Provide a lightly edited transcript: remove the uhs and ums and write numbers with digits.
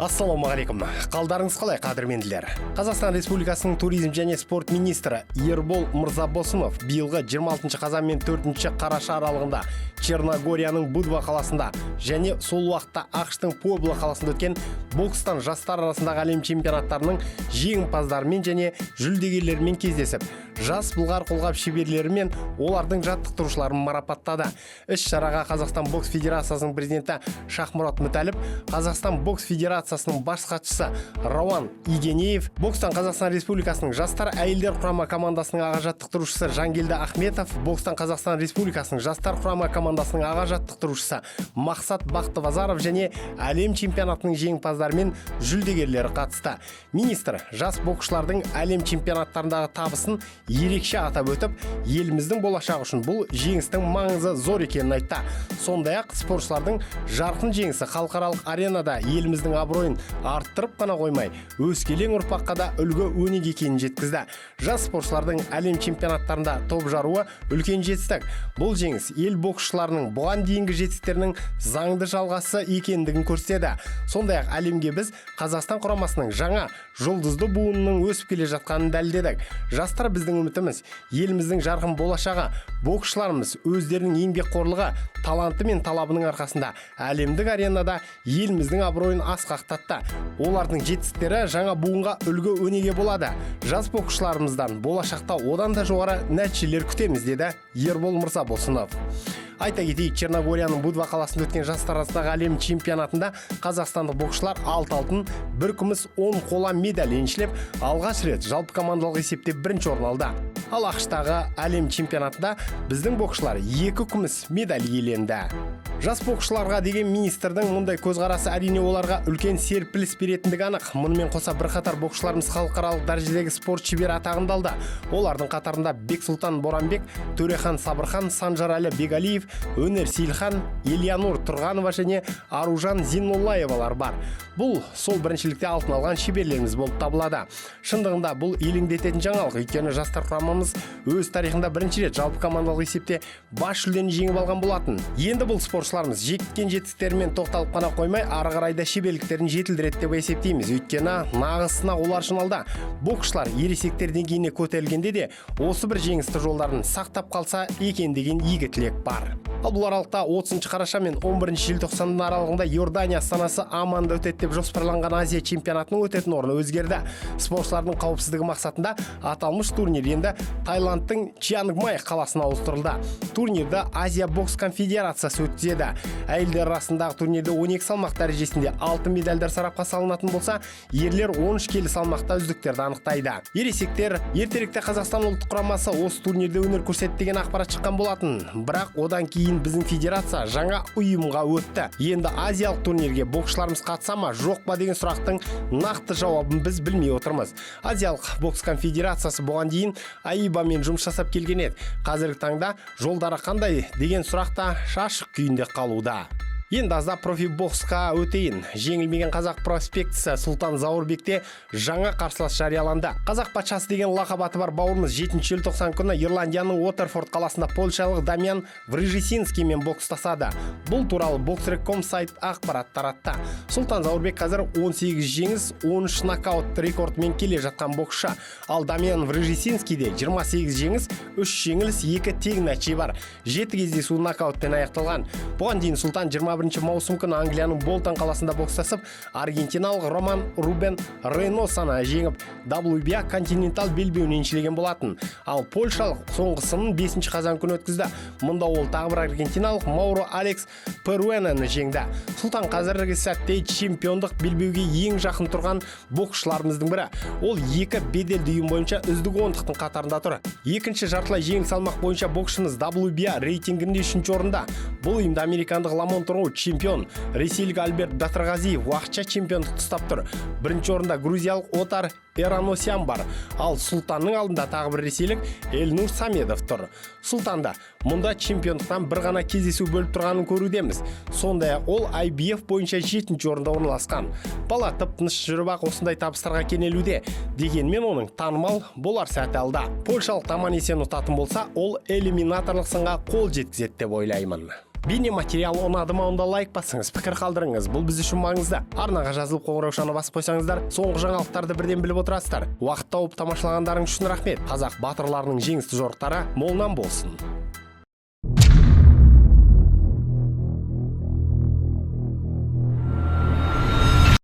Ассалаумағалейкум. Қалдарыңыз қалай, қадірменділер? Қазақстан Республикасының туризм және спорт министрі Ербол Мырзабосынов биылғы 26 қазан мен 4 қараша аралығында Черногорияның Будва қаласында және сол уақытта ақштың Пуэбла қаласында өткен бокстан жастар арасындағы әлем чемпионаттарының жеңімпаздарымен және жүлдегерлерімен кездесіп, жас былғар қолғап шеберлерімен олардың жаттықтырушыларын марапаттады. Іс-шараға Қазақстан бокс федерациясының президенті Шахмұрат Мүтәліп, Қазақстан бокс федерациясының бас хатшысы Рауан Игенеев, бокстан Қазақстан Республикасының жастар әйелдер құрама командасының аға жаттықтырушысы Жангелді Ахметов, бокстан Қазақстан Республикасының жастар құрама командасының аға жаттықтырушысы Мақсат Бақтыбазаров және әлем чемпионатының жеңімпаздары мен жүлдегерлері қатысты. Министр жас боксшылардың әлем чемпионаттарындағы табысын ерекше атап өтіп, еліміздің болашағы үшін бұл жеңістің маңызы зор екенін айтты. Сондай-ақ спортшылардың жарқын жеңісі халықаралық аренада еліміздің абыройын арттырып қана қоймай, өскелең ұрпаққа да үлгі өнеге екенін жеткізді. Жас спортшылардың әлем чемпионаттарында топ жаруы үлкен жетістік. Бұл жеңіс ел боксшыларының бұған дейінгі жетістіктерінің заңды жалғасы екендігін көрсетеді. Сондай-ақ әлемге біз Қазақстан құрамасының жаңа жұлдызды буынының өсіп келе жатқанын дәлелдедік. Жастар біздің үмітіміз, еліміздің жарқын болашағы. Боксшыларымыз өздерінің еңбекқорлығы, таланты мен талабының арқасында әлемдік аренада еліміздің абыройын асқақтатты. Олардың жетістіктері жаңа буынға үлгі өнеге болады. Жас боксшыларымыздан болашақта одан да жоғары нәтижелер күтеміз, деді Ербол Мырзабосынов. Айта кетейік, Черногорияның Будва қаласында өткен жастар арасындағы әлем чемпионатында қазақстандық боксшылар 6 алтын, 1 күміс, 10 қола медаль еншілеп, алғаш рет жалпы командалық есепте бірінші орын алды. Ал ақштағы әлем чемпионатында біздің боксшылар 2 күміс медаль иеленді. Жас боксшыларға деген министрдің мұндай көзқарасы әрине оларға үлкен серпіліс беретіндігі анық. Мұнымен қоса бірқатар боксшыларымыз халықаралық дәрежедегі спорт шебері атағын алды. Олардың қатарында Бексұлтан Боранбек, Төрехан Сабырхан, Санжарәлі Бегалиев, Өнер Сейлхан, Элианур Тұрғанова және Аружан Зиноллаевалар бар. Бұл сол біріншілікте алтын алған шеберлеріміз болып табылады. Шындығында бұл елеңдететін жаңалық, өйткені жастар құрамамыз өз тарихында бірінші рет жалпы командалық есепте бас жүлдені жеңіп алған болатын. Енді бұл спортшыларымыз жеткен жетістіктерімен тоқталып қана қоймай, ары қарай да шеберліктерін жетілдіреді деп есептейміз. Өйткені нағыз сынақ олар үшін алда. Боксшылар ересектер деңгейіне көтерілгенде де осы бір жеңісті жолдарын сақтап қалса екен деген игі тілек бар. Ал бұл аралықта 30 қараша мен 11 желтоқсан аралығында Иордания астанасы Амманда өтеді деп жоспарланған Азия чемпионатының өтетін орны өзгерді. Спортшылардың қауіпсіздігі мақсатында аталмыш турнир енді Таиландтың Чиангмай қаласына ауыстырылды. Турнирді Азия бокс конфедерациясы өткізеді. Әйелдер арасындағы турнирде 12 салмақ дәрежесінде алтын медальдар сарапқа салынатын болса, ерлер 13 келі салмақта үздіктерді анықтайды. Ересектер ертеректе Қазақстан ұлттық құрамасы осы турнирде өнер көрсетті деген ақпарат шыққан болатын. Бірақ одан кейін біздің федерация жаңа ұйымға өтті. Енді азиялық турнирге боксшыларымыз қатыса ма, жоқ па деген сұрақтың нақты жауабын біз білмей отырмыз. Азиялық бокс конфедерациясы бұған дейін АИБАмен жұмыс жасап келген еді. Қазіргі таңда жолдары қандай деген сұрақта шашық күйінде қалуда. Енді аздап профи-боксқа өтейін. Жеңілмеген қазақ проспектісі Сұлтан Зауырбекте жаңа қарсылас жарияланды. Қазақ патшасы деген лақап аты бар бауырымыз 7 желтоқсан күні Ирландияның Уотерфорд қаласында польшалық Дамьян Врижесинскиймен бокстасады. Бұл туралы Boxrec.com сайт ақпарат таратты. Сұлтан Зауырбек қазір 18 жеңіс, 13 нокаут рекордымен келе жатқан боксшы. Ал Дамьян Врижесинскийде 28 жеңіс, 3 жеңіліс, 2 тең нәтиже бар. 7 кездесу нокаутпен аяқталған. Бұған дейін Сұлтан 21 маусым күні Англияның Болтон қаласында бокстасып, аргентиналық Роман Рубен Рейносаны жеңіп, WBA континентал белбеуін еншілеген болатын. Ал польшалық соңғысының 5 қазан күні өткізді. Мұнда ол тағы бір аргентиналық Мауро Алекс Перуэнаны жеңді. Сұлтан қазіргі сәтте чемпиондық белбеуге ең жақын тұрған боксшыларымыздың бірі. Ол 2 беделді ұйым бойынша үздік 10-тың қатарында тұр. Екінші жартылай жеңіл салмақ бойынша боксшымыз WBA рейтингінде 3-ші орында. Бұл ұйымда американдық Ламонт Роу чемпион, ресейлік Альберт Батырғазиев уақытша чемпиондықты ұстап тұр. Бірінші орында грузиялық Отар Эраносян бар. Ал Сұлтанның алдында тағы бір ресейлік Эльнур Самедов тұр. Сұлтанда мұнда чемпиондықтан бір ғана кездесу бөліп тұрғанын көрудеміз. Сондай ол IBF бойынша 7-ші орында орналасқан. Бала тып-тыныш жүріп ақ осындай табыстарға кенелуде. Дегенмен оның танымал болар сәті алда. Польшалық аман-есен ұтатын болса, ол элиминаторлық сынға қол жеткізеді деп ойлаймын. Бейне материал ұнады ма, онда лайк басыңыз, пікір қалдырыңыз. Бұл біз үшін маңызды. Арнаға жазылып қоңыраушаны басып қойсаңыздар, соңғы жаңалықтарды бірден біліп отырасыздар. Уақыт тауып тамашалағандарың үшін рахмет. Қазақ батырларының жеңісті жорықтары молынан болсын.